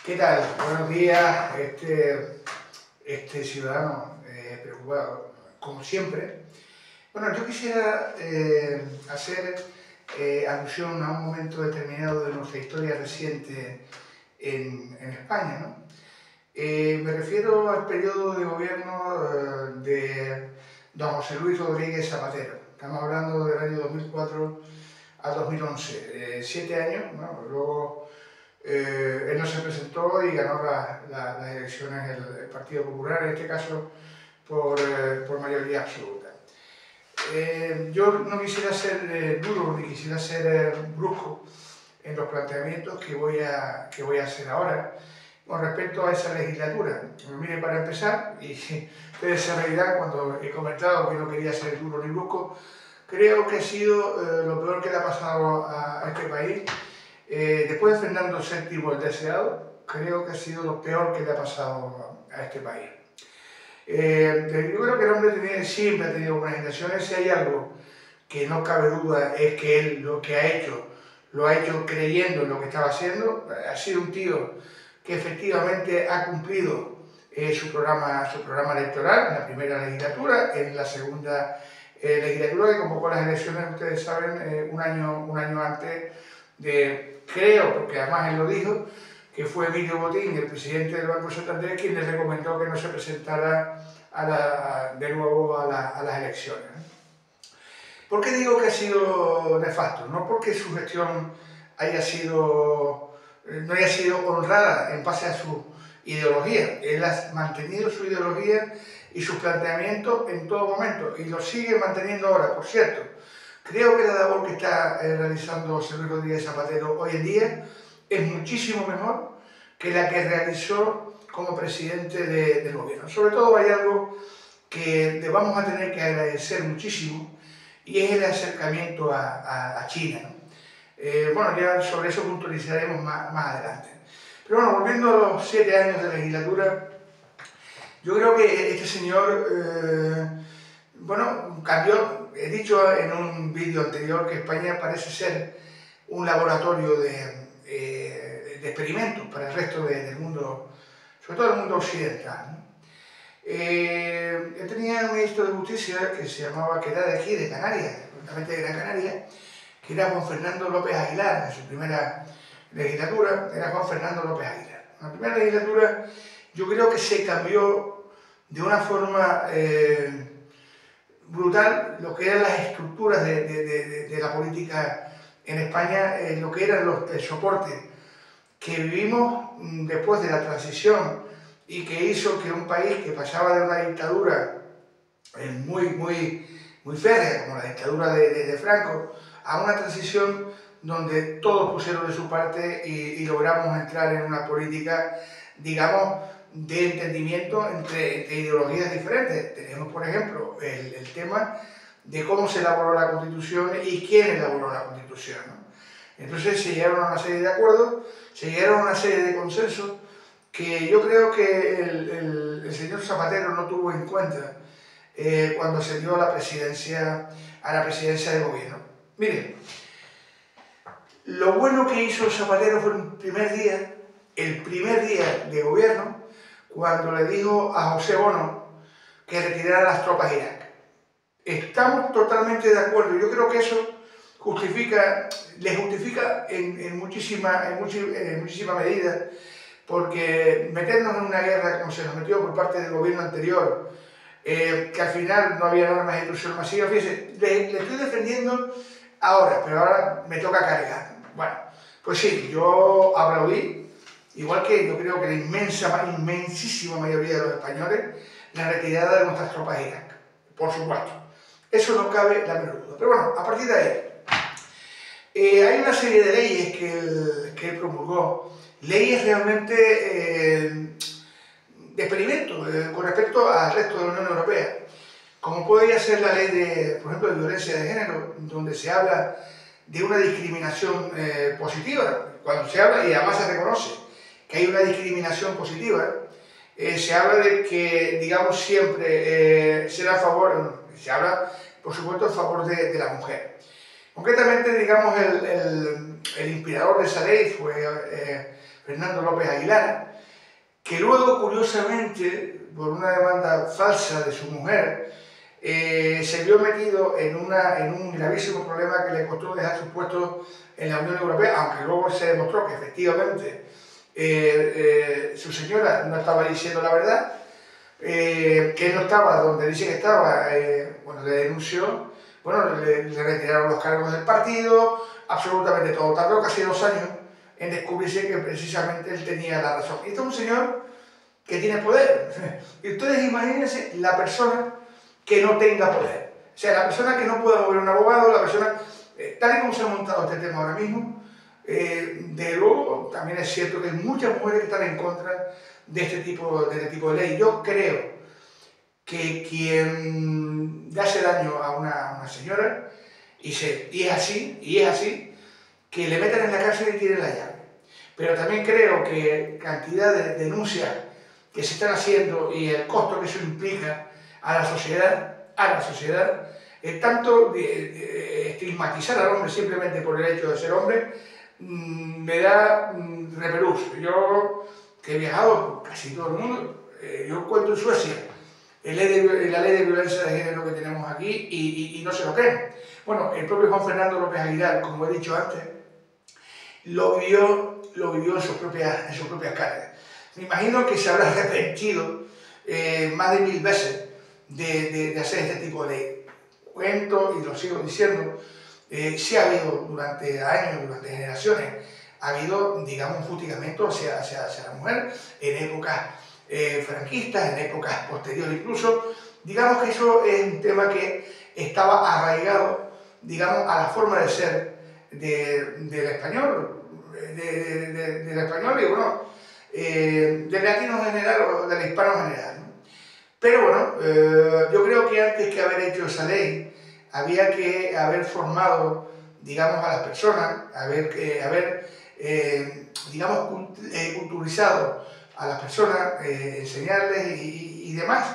¿Qué tal? Buenos días, ciudadano preocupado, como siempre. Bueno, yo quisiera hacer alusión a un momento determinado de nuestra historia reciente en España, ¿no? Me refiero al periodo de gobierno de don José Luis Rodríguez Zapatero. Estamos hablando del año 2004 al 2011, 7 años, ¿no? Luego él no se presentó y ganó las elecciones el Partido Popular, en este caso por mayoría absoluta. Yo no quisiera ser duro ni quisiera ser brusco en los planteamientos que voy a hacer ahora con respecto a esa legislatura. Mire, para empezar, y ustedes se reirán cuando he comentado que no quería ser duro ni brusco, creo que ha sido lo peor que le ha pasado a este país. Después de Fernando VII el Deseado, creo que ha sido lo peor que le ha pasado a este país. Yo creo que el hombre siempre ha tenido buenas intenciones. Si hay algo que no cabe duda es que él lo que ha hecho, lo ha hecho creyendo en lo que estaba haciendo. Ha sido un tío que efectivamente ha cumplido su programa electoral en la primera legislatura, en la segunda legislatura que convocó las elecciones, ustedes saben, un año antes de, creo, porque además él lo dijo, que fue Emilio Botín, el presidente del Banco Santander, quien le recomendó que no se presentara de nuevo a las elecciones. ¿Por qué digo que ha sido nefasto? No porque su gestión no haya sido honrada en base a su ideología. Él ha mantenido su ideología y sus planteamientos en todo momento y lo sigue manteniendo ahora. Por cierto, creo que la labor que está realizando José Luis Rodríguez Zapatero hoy en día es muchísimo mejor que la que realizó como presidente del gobierno. Sobre todo hay algo que le vamos a tener que agradecer muchísimo y es el acercamiento a China, ¿no? Bueno, ya sobre eso puntualizaremos más adelante. Pero bueno, volviendo a los 7 años de legislatura, yo creo que este señor, bueno, cambió. He dicho en un vídeo anterior que España parece ser un laboratorio de experimentos para el resto del mundo, sobre todo el mundo occidental, ¿no? Él tenía un ministro de Justicia que se llamaba, que era de aquí, de Canarias, concretamente de Gran Canaria, que era Juan Fernando López Aguilar. En su primera legislatura era Juan Fernando López Aguilar. En la primera legislatura yo creo que se cambió de una forma brutal lo que eran las estructuras de la política en España, lo que era el soporte que vivimos después de la transición y que hizo que un país que pasaba de una dictadura muy férrea, como la dictadura de Franco, a una transición donde todos pusieron de su parte y logramos entrar en una política, digamos, de entendimiento entre ideologías diferentes. Tenemos, por ejemplo, el tema de cómo se elaboró la Constitución y quién elaboró la Constitución, ¿no? Entonces se llegaron a una serie de acuerdos, se llegaron a una serie de consensos que yo creo que el señor Zapatero no tuvo en cuenta cuando se dio a la presidencia del gobierno. Miren, lo bueno que hizo Zapatero fue el primer día de gobierno, cuando le dijo a José Bono que retirara las tropas de Irak. Estamos totalmente de acuerdo. Yo creo que eso le justifica en muchísima medida, porque meternos en una guerra como se nos metió por parte del gobierno anterior, que al final no había armas de destrucción masiva, fíjense, le estoy defendiendo ahora, pero ahora me toca cargar. Bueno, pues sí, yo aplaudí, igual que yo creo que la inmensísima mayoría de los españoles, la retirada de nuestras tropas de Irak, por supuesto. Eso no cabe la menor duda. Pero bueno, a partir de ahí, hay una serie de leyes que él promulgó, leyes realmente de experimento con respecto al resto de la Unión Europea, como podría ser la ley por ejemplo, de violencia de género, donde se habla de una discriminación positiva. Cuando se habla, y además se reconoce que hay una discriminación positiva, se habla de que, digamos, siempre será a favor, se habla, por supuesto, a favor de la mujer. Concretamente, digamos, el inspirador de esa ley fue Fernando López Aguilar, que luego, curiosamente, por una demanda falsa de su mujer, se vio metido en un gravísimo problema que le costó dejar su puesto en la Unión Europea, aunque luego se demostró que efectivamente su señora no estaba diciendo la verdad, que él no estaba donde dice que estaba, bueno, le denunció, bueno, le retiraron los cargos del partido, absolutamente todo. Tardó casi 2 años en descubrirse que precisamente él tenía la razón. Y este es un señor que tiene poder. Y ustedes imagínense la persona que no tenga poder. O sea, la persona que no pueda mover un abogado, la persona, tal y como se ha montado este tema ahora mismo, de luego también es cierto que hay muchas mujeres que están en contra de este tipo de ley. Yo creo que quien le hace daño a una señora, y es así, que le metan en la cárcel y tiren la llave. Pero también creo que cantidad de denuncias que se están haciendo y el costo que eso implica a la sociedad, tanto estigmatizar al hombre simplemente por el hecho de ser hombre, me da repelús. Yo, que he viajado por casi todo el mundo, yo cuento en Suecia la ley de violencia de género que tenemos aquí y no se lo creen. Bueno, el propio Juan Fernando López Aguilar, como he dicho antes, lo vivió en sus propias carnes. Me imagino que se habrá arrepentido más de 1000 veces de hacer este tipo de ley. Cuento, y lo sigo diciendo, sí ha habido durante años, durante generaciones, ha habido, digamos, un fustigamento hacia la mujer en épocas franquistas, en épocas posteriores incluso. Digamos que eso es un tema que estaba arraigado, digamos, a la forma de ser del español, del español y bueno, del latino en general o del hispano en general, ¿no? Pero bueno, yo creo que antes que haber hecho esa ley, había que haber formado, digamos, a las personas, digamos, culturizado a las personas, enseñarles y demás,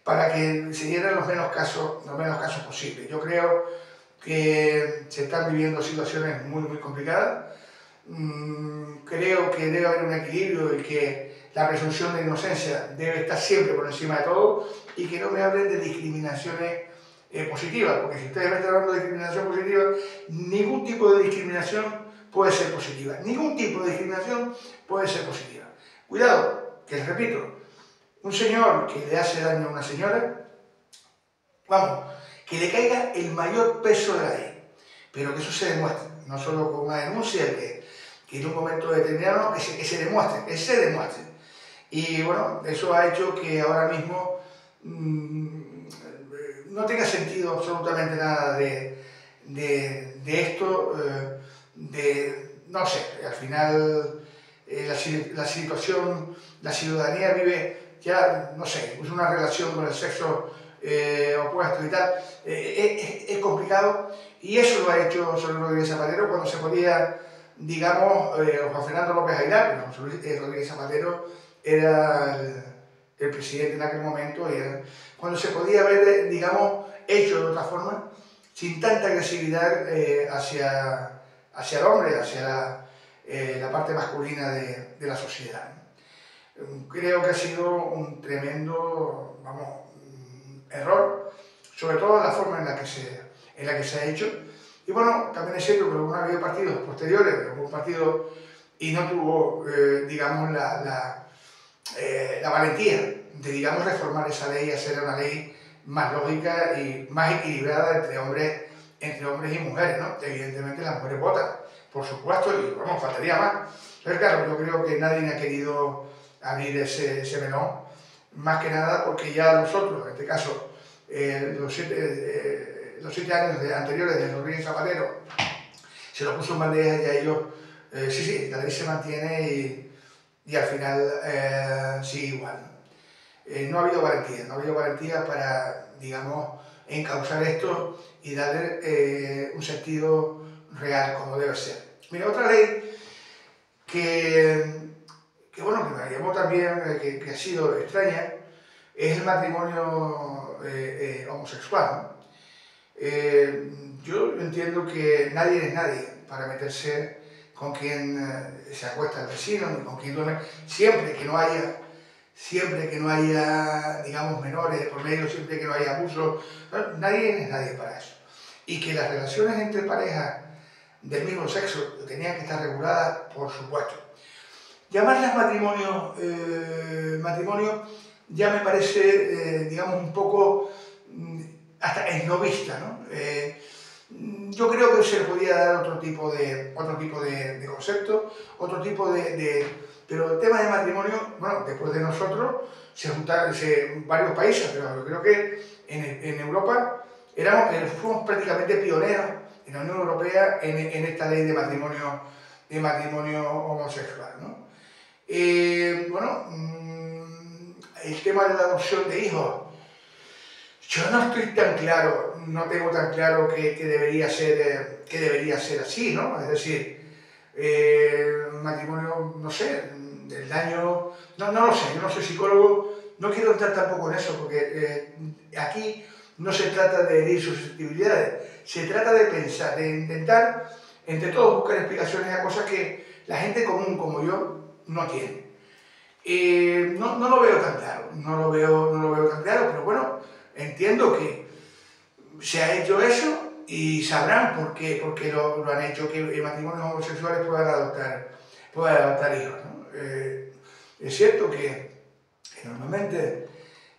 para que se dieran los menos casos posibles. Yo creo que se están viviendo situaciones muy complicadas. Creo que debe haber un equilibrio y que la presunción de inocencia debe estar siempre por encima de todo y que no me hablen de discriminaciones positivas, porque si ustedes me están hablando de discriminación positiva, ningún tipo de discriminación puede ser positiva. Ningún tipo de discriminación puede ser positiva. Cuidado, que les repito, un señor que le hace daño a una señora, vamos, que le caiga el mayor peso de la ley, pero que eso se demuestre, no solo con una denuncia que en un momento determinado, que se demuestre. Y bueno, eso ha hecho que ahora mismo no tenga sentido absolutamente nada de esto, no sé, al final la situación, la ciudadanía vive ya, no sé, es una relación con el sexo opuesto y tal, es complicado, y eso lo ha hecho Solís Rodríguez Zapatero cuando se podía, digamos, Juan Fernando López Aguilar, pero Solís Rodríguez Zapatero era el presidente en aquel momento, cuando se podía haber, digamos, hecho de otra forma, sin tanta agresividad hacia el hombre, hacia la parte masculina de la sociedad. Creo que ha sido un tremendo, vamos, error, sobre todo la forma en la que se ha hecho. Y bueno, también es cierto que ha habido partidos posteriores, hubo un partido y no tuvo, digamos, la valentía de, digamos, reformar esa ley y hacer una ley más lógica y más equilibrada entre hombres y mujeres, ¿no? Evidentemente las mujeres votan, por supuesto, y vamos, faltaría más. Pero claro, yo creo que nadie ha querido abrir ese melón, más que nada porque ya nosotros, en este caso, los 7 años anteriores de Rodríguez Zapatero, se lo puso en bandeja y a ellos, sí, la ley se mantiene y al final sigue igual. No ha habido valentía para, digamos, encauzar esto y darle un sentido real como debe ser. Mira, otra ley que bueno, que me llamó también, que ha sido extraña, es el matrimonio homosexual, ¿no? yo entiendo que nadie es nadie para meterse con quien se acuesta el vecino, ni con quien duerme, siempre que no haya, digamos, menores por medio, siempre que no haya abuso, nadie es nadie para eso. Y que las relaciones entre parejas del mismo sexo tenían que estar reguladas, por supuesto. Llamarlas matrimonio ya me parece, digamos, un poco hasta esnovista, ¿no? Yo creo que se le podía dar otro tipo de concepto, otro tipo pero el tema de matrimonio, bueno, después de nosotros se juntaron varios países, pero yo creo que en Europa fuimos prácticamente pioneros en la Unión Europea en esta ley de matrimonio homosexual, ¿no? Bueno, el tema de la adopción de hijos, yo no estoy tan claro, no tengo tan claro que debería ser así, ¿no? Es decir, matrimonio, no sé, del año, no lo sé, yo no soy psicólogo, no quiero entrar tampoco en eso, porque aquí no se trata de herir susceptibilidades, se trata de pensar, de intentar entre todos buscar explicaciones a cosas que la gente común como yo no tiene. No lo veo tan claro, no lo veo tan claro, pero bueno, entiendo que se ha hecho eso y sabrán por qué lo han hecho, que matrimonios homosexuales puedan adoptar hijos, ¿no? Es cierto que normalmente,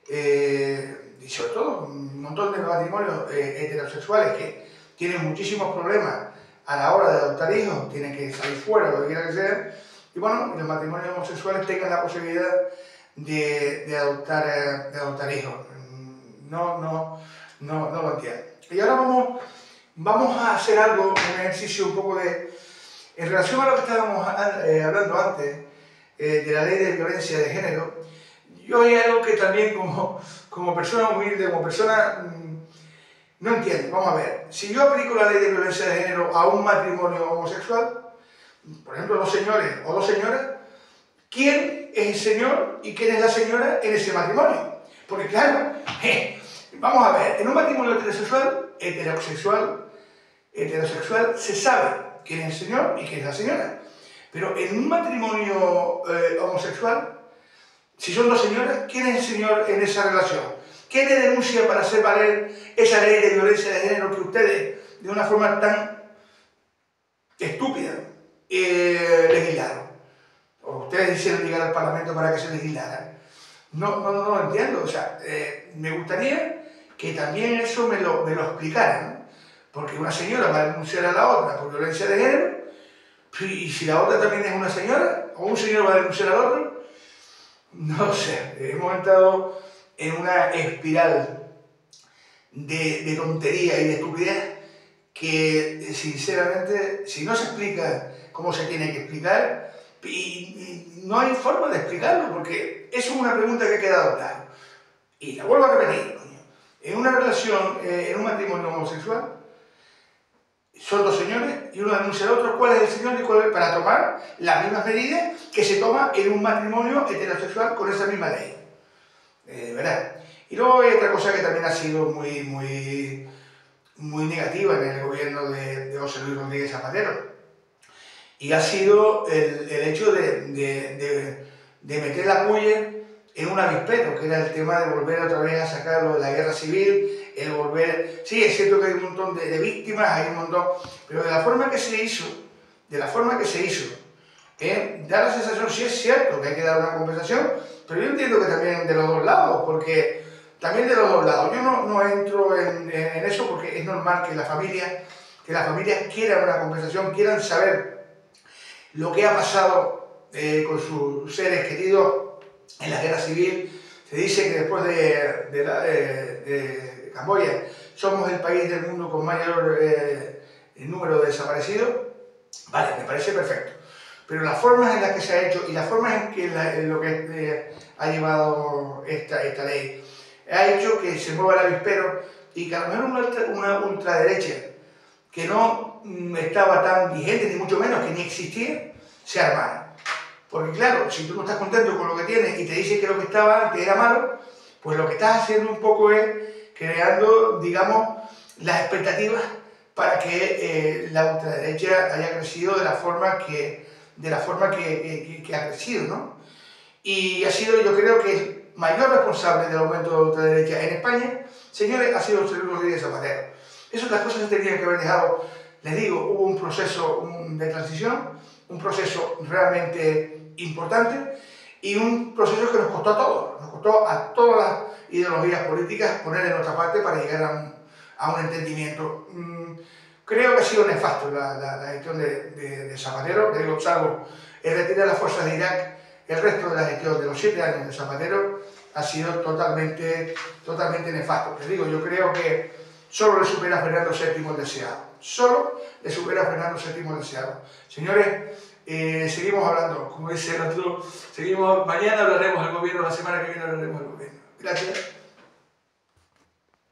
y sobre todo un montón de matrimonios heterosexuales que tienen muchísimos problemas a la hora de adoptar hijos, tienen que salir fuera, lo que quiera que sea, y bueno, los matrimonios homosexuales tengan la posibilidad de adoptar hijos. No lo entiendo. Y ahora vamos a hacer un ejercicio un poco en relación a lo que estábamos hablando antes, de la ley de violencia de género. Yo hay algo que también como persona humilde, como persona, no entiendo. Vamos a ver, si yo aplico la ley de violencia de género a un matrimonio homosexual, por ejemplo, dos señores o dos señoras, ¿quién es el señor y quién es la señora en ese matrimonio? Porque claro, vamos a ver, en un matrimonio heterosexual se sabe quién es el señor y quién es la señora. Pero en un matrimonio homosexual, si son dos señoras, ¿quién es el señor en esa relación? ¿Quién le denuncia para hacer valer esa ley de violencia de género que ustedes, de una forma tan estúpida, legislaron? O ustedes hicieron llegar al Parlamento para que se legislara. No lo entiendo. O sea, me gustaría que también eso me lo explicaran, ¿no? Porque una señora va a denunciar a la otra por violencia de género, y si la otra también es una señora, o un señor va a denunciar al otro, no sé, hemos entrado en una espiral de tontería y de estupidez que, sinceramente, si no se explica cómo se tiene que explicar, y no hay forma de explicarlo, porque eso es una pregunta que ha quedado clara. Y la vuelvo a repetir, coño. En una relación, en un matrimonio homosexual, son dos señores y uno denuncia al otro cuál es el señor y cuál es, para tomar las mismas medidas que se toma en un matrimonio heterosexual con esa misma ley. ¿Verdad? Y luego hay otra cosa que también ha sido muy negativa en el gobierno de José Luis Rodríguez Zapatero, y ha sido el hecho de meter la puya en un avispero, que era el tema de volver otra vez a sacarlo de la guerra civil, el volver... Sí, es cierto que hay un montón de víctimas, hay un montón... Pero de la forma que se hizo, da la sensación, sí es cierto que hay que dar una compensación, pero yo entiendo que también de los dos lados, porque también de los dos lados. Yo no entro en eso porque es normal que las familias quieran una compensación, quieran saber lo que ha pasado con sus seres queridos en la guerra civil. Se dice que después de Camboya somos el país del mundo con mayor número de desaparecidos. Vale, me parece perfecto. Pero las formas en las que se ha hecho y las formas en lo que ha llevado esta ley ha hecho que se mueva el avispero y que a lo mejor una ultraderecha que no estaba tan vigente, ni mucho menos, que ni existía, se armara. Porque claro, si tú no estás contento con lo que tienes y te dicen que lo que estaba antes era malo, pues lo que estás haciendo un poco es creando, digamos, las expectativas para que la ultraderecha haya crecido de la forma que ha crecido, ¿no? Y ha sido, yo creo que el mayor responsable del aumento de la ultraderecha en España, señores, ha sido José Luis Rodríguez Zapatero. Eso las cosas se tenían que haber dejado, les digo, hubo un proceso de transición, un proceso realmente importante y un proceso que nos costó a todos, nos costó a todas las ideologías políticas poner de nuestra parte para llegar a un entendimiento. Creo que ha sido nefasto la gestión de Zapatero, le digo, salvo el retiro de las fuerzas de Irak, el resto de la gestión de los 7 años de Zapatero ha sido totalmente nefasto. Les digo, yo creo que solo le supera a Fernando VII el deseado. Solo le supera a Fernando VII el deseado. Señores, seguimos hablando, como dice el otro, mañana hablaremos del gobierno, la semana que viene hablaremos del gobierno. Gracias.